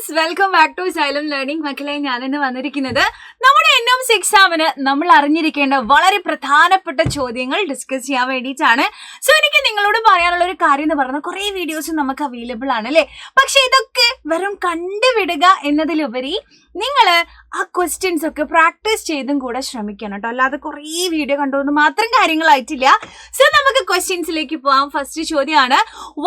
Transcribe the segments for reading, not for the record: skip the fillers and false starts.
Friends, welcome back to Xylem learning. മക്കളെ, ഞാനിന്ന് വന്നിരിക്കുന്നത് നമ്മുടെ NOMS എക്സാമിന് നമ്മൾ അറിഞ്ഞിരിക്കേണ്ട വളരെ പ്രധാനപ്പെട്ട ചോദ്യങ്ങൾ ഡിസ്കസ് ചെയ്യാൻ വേണ്ടിയിട്ടാണ്. സോ എനിക്ക് നിങ്ങളോട് പറയാനുള്ള ഒരു കാര്യം എന്ന് പറയുന്നത് കുറേ വീഡിയോസ് നമുക്ക് അവൈലബിൾ ആണ് അല്ലേ. പക്ഷെ ഇതൊക്കെ വെറും കണ്ടുവിടുക എന്നതിലുപരി നിങ്ങൾ ആ ക്വസ്റ്റ്യൻസ് ഒക്കെ പ്രാക്ടീസ് ചെയ്തും കൂടെ ശ്രമിക്കണം കേട്ടോ. അല്ലാതെ കുറേ വീഡിയോ കണ്ടുകൊണ്ട് മാത്രം കാര്യങ്ങളായിട്ടില്ല. സോ നമുക്ക് ക്വസ്റ്റ്യൻസിലേക്ക് പോവാം. ഫസ്റ്റ് ചോദ്യമാണ്,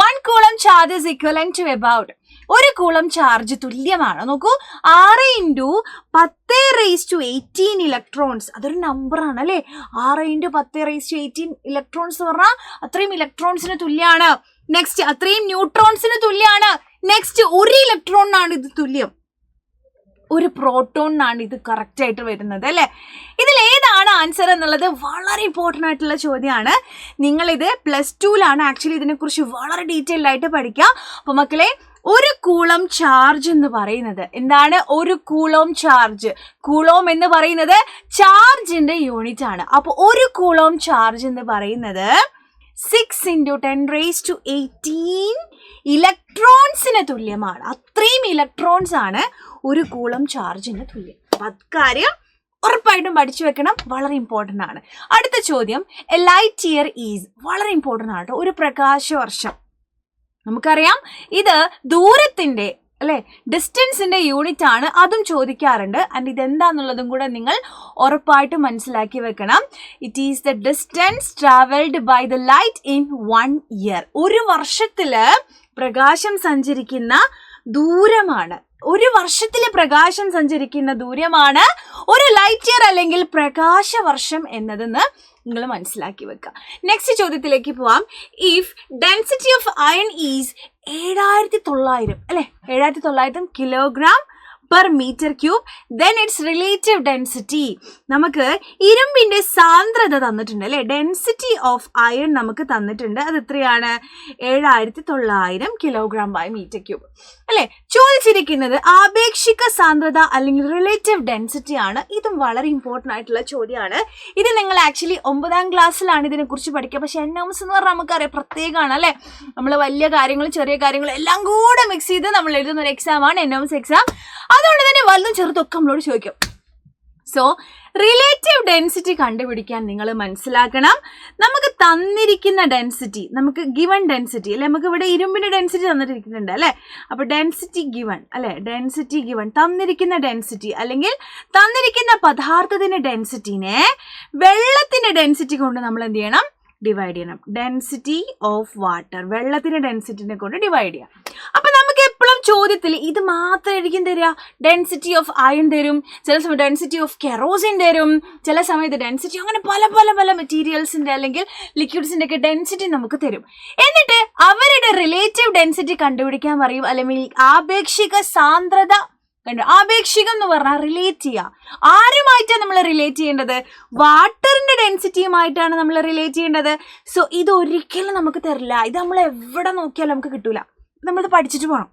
1 coulomb charge is equivalent to about. ഒരു കൂളം ചാർജ് തുല്യമാണ്, നോക്കൂ, 6 × 10⁻18 ഇലക്ട്രോൺസ്. അതൊരു നമ്പറാണ് അല്ലേ. 6 × 10⁻18 ഇലക്ട്രോൺസ് പറഞ്ഞാൽ അത്രയും ഇലക്ട്രോൺസിന് തുല്യമാണ്. നെക്സ്റ്റ്, അത്രയും ന്യൂട്രോൺസിന് തുല്യമാണ്. നെക്സ്റ്റ്, 1 ഇലക്ട്രോണിനാണ് ഇത് തുല്യം. ഒരു പ്രോട്ടോണിനാണ് ഇത് കറക്റ്റ് ആയിട്ട് വരുന്നത് അല്ലേ. ഇതിൽ ഏതാണ് ആൻസർ എന്നുള്ളത് വളരെ ഇമ്പോർട്ടൻ്റ് ആയിട്ടുള്ള ചോദ്യമാണ്. നിങ്ങളിത് +2ലാണ് ആക്ച്വലി ഇതിനെക്കുറിച്ച് വളരെ ഡീറ്റെയിൽഡ് ആയിട്ട് പഠിക്കുക. അപ്പോൾ മക്കളെ, ഒരു കൂളം ചാർജ് എന്ന് പറയുന്നത് എന്താണ്? ഒരു കൂളം ചാർജ്, കൂളോം എന്ന് പറയുന്നത് ചാർജിന്റെ യൂണിറ്റ് ആണ്. അപ്പോൾ ഒരു കൂളം ചാർജ് എന്ന് പറയുന്നത് 6 × 10⁻18 ഇലക്ട്രോൺസിന് തുല്യമാണ്. അത്രയും ഇലക്ട്രോൺസ് ആണ് ഒരു കൂളം ചാർജിന് തുല്യം. അപ്പം അക്കാര്യം ഉറപ്പായിട്ടും പഠിച്ചു വെക്കണം, വളരെ ഇമ്പോർട്ടൻ്റ് ആണ്. അടുത്ത ചോദ്യം, എ ലൈറ്റ് ഇയർ ഈസ്. വളരെ ഇമ്പോർട്ടൻ്റ് ആണ് കേട്ടോ. ഒരു പ്രകാശവർഷം നമുക്കറിയാം, ഇത് ദൂരത്തിന്റെ അല്ലെ, ഡിസ്റ്റൻസിന്റെ യൂണിറ്റ് ആണ്. അതും ചോദിക്കാറുണ്ട്. ആൻഡ് ഇതെന്താന്നുള്ളതും കൂടെ നിങ്ങൾ ഉറപ്പായിട്ട് മനസ്സിലാക്കി വെക്കണം. It is the distance travelled by the light in 1 year. ഒരു വർഷത്തില് പ്രകാശം സഞ്ചരിക്കുന്ന ദൂരമാണ്. ഒരു വർഷത്തില് പ്രകാശം സഞ്ചരിക്കുന്ന ദൂരമാണ് ഒരു ലൈറ്റ് ഇയർ അല്ലെങ്കിൽ പ്രകാശവർഷം എന്നതെന്ന് നിങ്ങൾ മനസ്സിലാക്കി വെക്കുക. നെക്സ്റ്റ് ചോദ്യത്തിലേക്ക് പോവാം. If density of iron is 7900 അല്ലെ, 7900 kg/m³, then its relative density. നമുക്ക് ഇരുമ്പിന്റെ സാന്ദ്രത തന്നിട്ടുണ്ട് അല്ലെ. ഡെൻസിറ്റി ഓഫ് അയൺ നമുക്ക് തന്നിട്ടുണ്ട്. അത് എത്രയാണ്? 7900 kg/m³ അല്ലെ. ചോദിച്ചിരിക്കുന്നത് ആപേക്ഷിക സാന്ദ്രത അല്ലെങ്കിൽ റിലേറ്റീവ് ഡെൻസിറ്റി ആണ്. ഇതും വളരെ ഇമ്പോർട്ടൻ്റ് ആയിട്ടുള്ള ചോദ്യമാണ്. ഇത് നിങ്ങൾ ആക്ച്വലി 9ാം ക്ലാസ്സിലാണ് ഇതിനെക്കുറിച്ച് പഠിക്കുക. പക്ഷെ NOMS എന്ന് പറഞ്ഞാൽ നമുക്കറിയാം പ്രത്യേകമാണ് അല്ലെ. നമ്മൾ വലിയ കാര്യങ്ങളും ചെറിയ കാര്യങ്ങളും എല്ലാം കൂടെ മിക്സ് ചെയ്ത് നമ്മൾ എഴുതുന്ന ഒരു എക്സാമാണ് NOMS എക്സാം. അതുകൊണ്ട് തന്നെ വലുതും ചെറുതൊക്കെ നമ്മളോട് ചോദിക്കും. സോ റിലേറ്റീവ് ഡെൻസിറ്റി കണ്ടുപിടിക്കാൻ നിങ്ങൾ മനസ്സിലാക്കണം. നമുക്ക് തന്നിരിക്കുന്ന ഡെൻസിറ്റി, നമുക്ക് ഗിവൺ ഡെൻസിറ്റി അല്ലെ, നമുക്ക് ഇവിടെ ഇരുമ്പിന്റെ ഡെൻസിറ്റി തന്നിരിക്കുന്നുണ്ട് അല്ലെ. അപ്പൊ ഡെൻസിറ്റി ഗിവൺ അല്ലെ, ഡെൻസിറ്റി ഗിവൺ, തന്നിരിക്കുന്ന ഡെൻസിറ്റി അല്ലെങ്കിൽ തന്നിരിക്കുന്ന പദാർത്ഥത്തിന്റെ ഡെൻസിറ്റിനെ വെള്ളത്തിന്റെ ഡെൻസിറ്റി കൊണ്ട് നമ്മൾ എന്ത് ചെയ്യണം? ഡിവൈഡ് ചെയ്യണം. ഡെൻസിറ്റി ഓഫ് വാട്ടർ, വെള്ളത്തിന്റെ ഡെൻസിറ്റിനെ കൊണ്ട് ഡിവൈഡ് ചെയ്യാം. അപ്പൊ നമുക്ക് എപ്പോഴും ചോദ്യത്തിൽ ഇത് മാത്രമായിരിക്കും തരിക. ഡെൻസിറ്റി ഓഫ് അയൺ തരും, ചില സമയം ഡെൻസിറ്റി ഓഫ് കെറോസിൻ തരും, ചില സമയത്ത് ഡെൻസിറ്റി, അങ്ങനെ പല പല പല മെറ്റീരിയൽസിന്റെ അല്ലെങ്കിൽ ലിക്വിഡ്സിന്റെ ഒക്കെ ഡെൻസിറ്റി നമുക്ക് തരും. എന്നിട്ട് അവരുടെ റിലേറ്റീവ് ഡെൻസിറ്റി കണ്ടുപിടിക്കാൻ പറയും, അല്ലെങ്കിൽ ആപേക്ഷിക സാന്ദ്രത കണ്ടു. ആപേക്ഷികം എന്ന് പറഞ്ഞാൽ റിലേറ്റ് ചെയ്യുക. ആരുമായിട്ടാണ് നമ്മൾ റിലേറ്റ് ചെയ്യേണ്ടത്? വാട്ടറിന്റെ ഡെൻസിറ്റിയുമായിട്ടാണ് നമ്മൾ റിലേറ്റ് ചെയ്യേണ്ടത്. സോ ഇത് ഒരിക്കലും നമുക്ക് തരില്ല. ഇത് നമ്മൾ എവിടെ നോക്കിയാലും നമുക്ക് കിട്ടൂല. നമ്മളിത് പഠിച്ചിട്ട് പോകണം.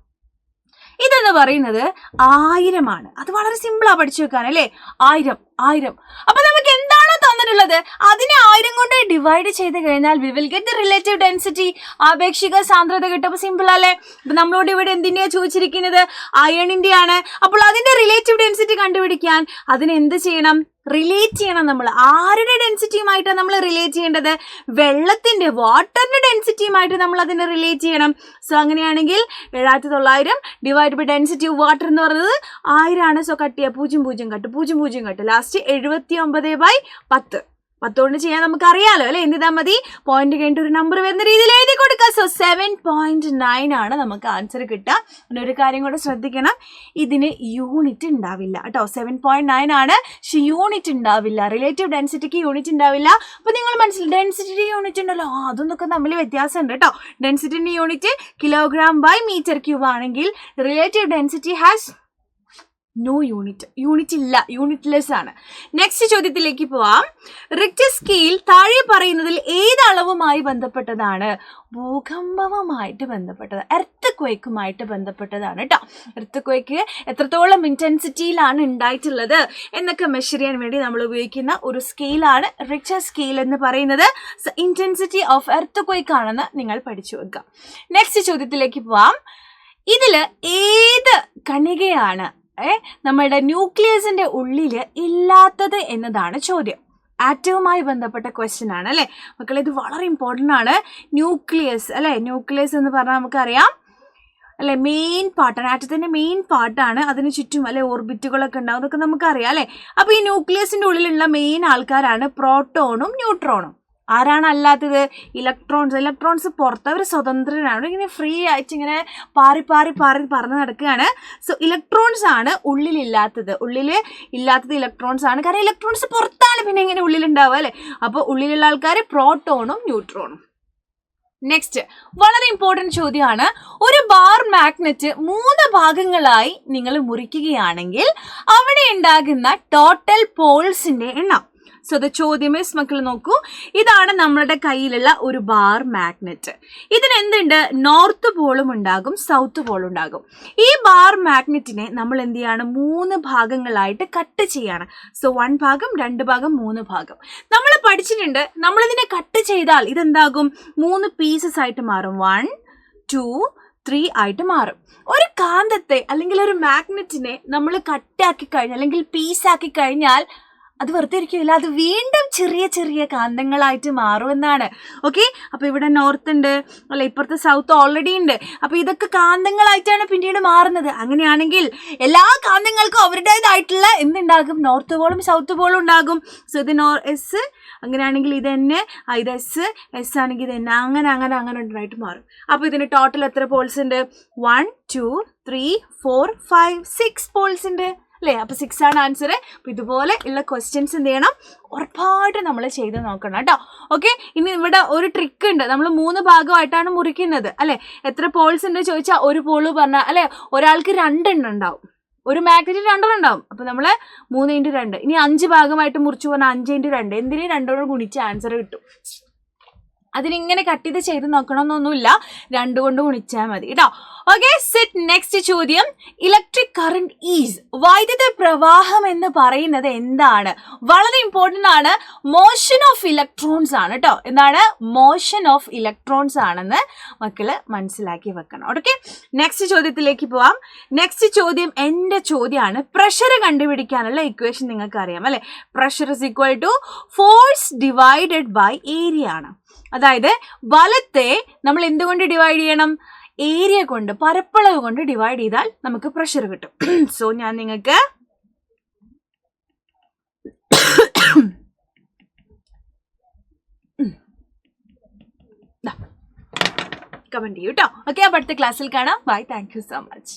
ഇതെന്ന് പറയുന്നത് 1000 ആണ്. അത് വളരെ സിമ്പിളാ പഠിച്ചു വെക്കാൻ അല്ലേ. 1000. അപ്പൊ നമുക്ക് എന്താണോ തന്നിട്ടുള്ളത് അതിനെ 1000 കൊണ്ട് ഡിവൈഡ് ചെയ്ത് കഴിഞ്ഞാൽ we will get the relative density, ആപേക്ഷിക സാന്ദ്രത കിട്ടും. സിമ്പിൾ അല്ലേ. ഇപ്പൊ നമ്മളോട് ഇവിടെ എന്തിന്റെയാ ചോദിച്ചിരിക്കുന്നത്? അയണിന്റെ ആണ്. അപ്പോൾ അതിന്റെ റിലേറ്റീവ് ഡെൻസിറ്റി കണ്ടുപിടിക്കാൻ അതിന് എന്ത് ചെയ്യണം? റിലേറ്റ് ചെയ്യണം. നമ്മൾ ആരുടെ ഡെൻസിറ്റിയുമായിട്ടാണ് നമ്മൾ റിലേറ്റ് ചെയ്യേണ്ടത്? വെള്ളത്തിന്റെ, വാട്ടറിന്റെ ഡെൻസിറ്റിയുമായിട്ട് നമ്മൾ അതിനെ റിലേറ്റ് ചെയ്യണം. സോ അങ്ങനെയാണെങ്കിൽ 7900 divide by density of water എന്ന് പറയുന്നത് 1000 ആണ്. സോ കട്ട് ചെയ്യുക, 0 കട്ട്, 0 കട്ട്, ലാസ്റ്റ് 79/10. 10 കൊണ്ട് ചെയ്യാൻ നമുക്ക് അറിയാലോ അല്ലെ. എന്ത് ചെയ്താൽ മതി? പോയിന്റ് കഴിഞ്ഞിട്ട് ഒരു നമ്പർ വരുന്ന രീതിയിൽ എഴുതി കൊടുക്കുക. സോ 7.9 ആണ് നമുക്ക് ആൻസർ കിട്ടുക. പിന്നെ ഒരു കാര്യം കൂടെ ശ്രദ്ധിക്കണം, ഇതിന് യൂണിറ്റ് ഉണ്ടാവില്ല കേട്ടോ. 7.9 ആണ്, പക്ഷെ യൂണിറ്റ് ഉണ്ടാവില്ല. റിലേറ്റീവ് ഡെൻസിറ്റിക്ക് യൂണിറ്റ് ഉണ്ടാവില്ല. അപ്പൊ നിങ്ങൾ മനസ്സിലായി, ഡെൻസിറ്റിയുടെ യൂണിറ്റ് ഉണ്ടല്ലോ, അതൊന്നൊക്കെ തമ്മിൽ വ്യത്യാസമുണ്ട് കേട്ടോ. ഡെൻസിറ്റിന്റെ യൂണിറ്റ് kg/m³ ആണെങ്കിൽ relative density has no unit. Unit ഇല്ല, യൂണിറ്റ്ലെസ് ആണ്. നെക്സ്റ്റ് ചോദ്യത്തിലേക്ക് പോവാം. റിക്ടർ സ്കെയിൽ താഴെ പറയുന്നതിൽ ഏത് അളവുമായി ബന്ധപ്പെട്ടതാണ്? ഭൂകമ്പവുമായിട്ട് ബന്ധപ്പെട്ടത്, എർത്ത് ക്വേക്കുമായിട്ട് ബന്ധപ്പെട്ടതാണ് കേട്ടോ. എർത്ത് ക്വേക്ക് എത്രത്തോളം ഇന്റൻസിറ്റിയിലാണ് ഉണ്ടായിട്ടുള്ളത് എന്നൊക്കെ മെഷർ ചെയ്യാൻ വേണ്ടി നമ്മൾ ഉപയോഗിക്കുന്ന ഒരു സ്കെയിലാണ് റിക്ടർ സ്കെയിൽ എന്ന് പറയുന്നത്. ഇന്റൻസിറ്റി ഓഫ് എർത്ത് ക്വേക്ക് ആണെന്ന് നിങ്ങൾ പഠിച്ചു വെക്കുക. നെക്സ്റ്റ് ചോദ്യത്തിലേക്ക് പോവാം. ഇതില് ഏത് കണികയാണ് നമ്മുടെ ന്യൂക്ലിയസിന്റെ ഉള്ളിൽ ഇല്ലാത്തത് എന്നതാണ് ചോദ്യം. ആറ്റവുമായി ബന്ധപ്പെട്ട ക്വസ്റ്റ്യൻ ആണ് അല്ലെ മക്കളെ. ഇത് വളരെ ഇമ്പോർട്ടൻ്റ് ആണ്. ന്യൂക്ലിയസ് അല്ലെ, ന്യൂക്ലിയസ് എന്ന് പറഞ്ഞാൽ നമുക്കറിയാം അല്ലെ, മെയിൻ പാർട്ടാണ്, ആറ്റത്തിന്റെ മെയിൻ പാർട്ടാണ്. അതിന് ചുറ്റും അല്ലെ ഓർബിറ്റുകളൊക്കെ ഉണ്ടാവും, അതൊക്കെ നമുക്കറിയാം അല്ലെ. അപ്പൊ ഈ ന്യൂക്ലിയസിന്റെ ഉള്ളിലുള്ള മെയിൻ ആൾക്കാരാണ് പ്രോട്ടോണും ന്യൂട്രോണും. ആരാണ് അല്ലാത്തത്? ഇലക്ട്രോൺസ്. ഇലക്ട്രോൺസ് പുറത്ത് അവർ സ്വതന്ത്രരാണ്, ഇങ്ങനെ ഫ്രീ ആയിട്ട് ഇങ്ങനെ പാറി പറന്ന് നടക്കുകയാണ്. സോ ഇലക്ട്രോൺസ് ആണ് ഉള്ളിലില്ലാത്തത്. ഇല്ലാത്തത് ഇലക്ട്രോൺസ് ആണ്, കാരണം ഇലക്ട്രോൺസ് പുറത്താണ്, പിന്നെ എങ്ങനെ ഉള്ളിലുണ്ടാവുക അല്ലെ. അപ്പോൾ ഉള്ളിലുള്ള ആൾക്കാർ പ്രോട്ടോണും ന്യൂട്രോണും. നെക്സ്റ്റ് വളരെ ഇമ്പോർട്ടൻറ്റ് ചോദ്യമാണ്. ഒരു ബാർ മാഗ്നറ്റ് 3 ഭാഗങ്ങളായി നിങ്ങൾ മുറിക്കുകയാണെങ്കിൽ അവിടെ ഉണ്ടാകുന്ന ടോട്ടൽ പോൾസിന്റെ എണ്ണം. സോ ദ ചോദ്യം ഈസ്, മക്കൾ നോക്കൂ, ഇതാണ് നമ്മുടെ കയ്യിലുള്ള ഒരു ബാർ മാഗ്നറ്റ്. ഇതിന് എന്തുണ്ട്? നോർത്ത് പോളും ഉണ്ടാകും, സൗത്ത് പോളും ഉണ്ടാകും. ഈ ബാർ മാഗ്നറ്റിനെ നമ്മൾ എന്ത് ചെയ്യാണ്? 3 ഭാഗങ്ങളായിട്ട് കട്ട് ചെയ്യാണ്. സോ 1 ഭാഗം, 2 ഭാഗം, 3 ഭാഗം. നമ്മൾ പഠിച്ചിട്ടുണ്ട്, നമ്മളിതിനെ കട്ട് ചെയ്താൽ ഇതെന്താകും? 3 പീസസ് ആയിട്ട് മാറും. 1, 2, 3 ആയിട്ട് മാറും. ഒരു കാന്തത്തെ അല്ലെങ്കിൽ ഒരു മാഗ്നറ്റിനെ നമ്മൾ കട്ടാക്കി കഴിഞ്ഞാൽ അല്ലെങ്കിൽ പീസാക്കി കഴിഞ്ഞാൽ അത് വെറുതെ ഇരിക്കില്ല, അത് വീണ്ടും ചെറിയ ചെറിയ കാന്തങ്ങളായിട്ട് മാറുമെന്നാണ്. ഓക്കെ, അപ്പൊ ഇവിടെ നോർത്ത് ഉണ്ട് അല്ലെ, ഇപ്പുറത്തെ സൗത്ത് ഓൾറെഡി ഉണ്ട്. അപ്പൊ ഇതൊക്കെ കാന്തങ്ങളായിട്ടാണ് പിന്നീട് മാറുന്നത്. അങ്ങനെയാണെങ്കിൽ എല്ലാ കാന്തങ്ങൾക്കും അവരുടേതായിട്ടുള്ള എന്തുണ്ടാകും? നോർത്ത് പോളും സൗത്ത് പോളും ഉണ്ടാകും. സോ ഇത് എസ്, അങ്ങനെയാണെങ്കിൽ ഇത് തന്നെ, ഇത് എസ് ആണെങ്കിൽ ഇത് തന്നെ, അങ്ങനെ ഉണ്ടായിട്ട് മാറും. അപ്പൊ ഇതിന് ടോട്ടൽ എത്ര പോൾസ് ഉണ്ട്? 1, 2, 3, 4, 5, 6 പോൾസ് ഉണ്ട് അല്ലേ. അപ്പൊ 6 ആണ് ആൻസർ. അപ്പൊ ഇതുപോലെ ഉള്ള ക്വസ്റ്റ്യൻസ് എന്ത് ചെയ്യണം? ഉറപ്പായിട്ട് നമ്മൾ ചെയ്ത് നോക്കണം കേട്ടോ. ഓക്കെ, ഇനി ഇവിടെ ഒരു ട്രിക്ക് ഉണ്ട്. നമ്മൾ 3 ഭാഗമായിട്ടാണ് മുറിക്കുന്നത് അല്ലെ. എത്ര പോൾസ് ഉണ്ട് ചോദിച്ചാൽ ഒരു പോള് പറഞ്ഞാൽ അല്ലെ, ഒരാൾക്ക് 2 എണ്ണം ഉണ്ടാവും, ഒരു മാഗ്നറ്റിന് 2 ഉണ്ടാവും. അപ്പൊ നമ്മള് 3 × 2, ഇനി 5 ഭാഗമായിട്ട് മുറിച്ചു പറഞ്ഞാൽ 5 × 2, എന്തിന് 2 ഗുണിച്ച് ആൻസർ കിട്ടും. അതിനിങ്ങനെ കട്ട് ചെയ്ത് നോക്കണമെന്നൊന്നുമില്ല, 2 കൊണ്ട് ഗുണിച്ചാൽ മതി കേട്ടോ. Okay, set. നെക്സ്റ്റ് ചോദ്യം, ഇലക്ട്രിക് കറന്റ് ഈസ്, വൈദ്യുത പ്രവാഹം എന്ന് പറയുന്നത് എന്താണ്? വളരെ ഇമ്പോർട്ടൻ്റ് ആണ്. മോഷൻ ഓഫ് ഇലക്ട്രോൺസ് ആണ് കേട്ടോ. എന്താണ്? മോഷൻ ഓഫ് ഇലക്ട്രോൺസ് ആണെന്ന് മക്കള് മനസ്സിലാക്കി വെക്കണം. ഓക്കെ, നെക്സ്റ്റ് ചോദ്യത്തിലേക്ക് പോവാം. നെക്സ്റ്റ് ചോദ്യം എൻ്റെ ചോദ്യമാണ്. പ്രഷർ കണ്ടുപിടിക്കാനുള്ള ഇക്വേഷൻ നിങ്ങൾക്ക് അറിയാം അല്ലെ. Pressure is equal to force divided by area ആണ്. അതായത് ബലത്തെ നമ്മൾ എന്തുകൊണ്ട് ഡിവൈഡ് ചെയ്യണം? ഏരിയ കൊണ്ട്, പരപ്പളവ് കൊണ്ട് ഡിവൈഡ് ചെയ്താൽ നമുക്ക് പ്രഷർ കിട്ടും. സോ ഞാൻ നിങ്ങൾക്ക് കമന്റ് ചെയ്യൂ കേട്ടോ. ഓക്കെ, അപ്പൊ അടുത്ത ക്ലാസ്സിൽ കാണാം. Bye, thank you so much.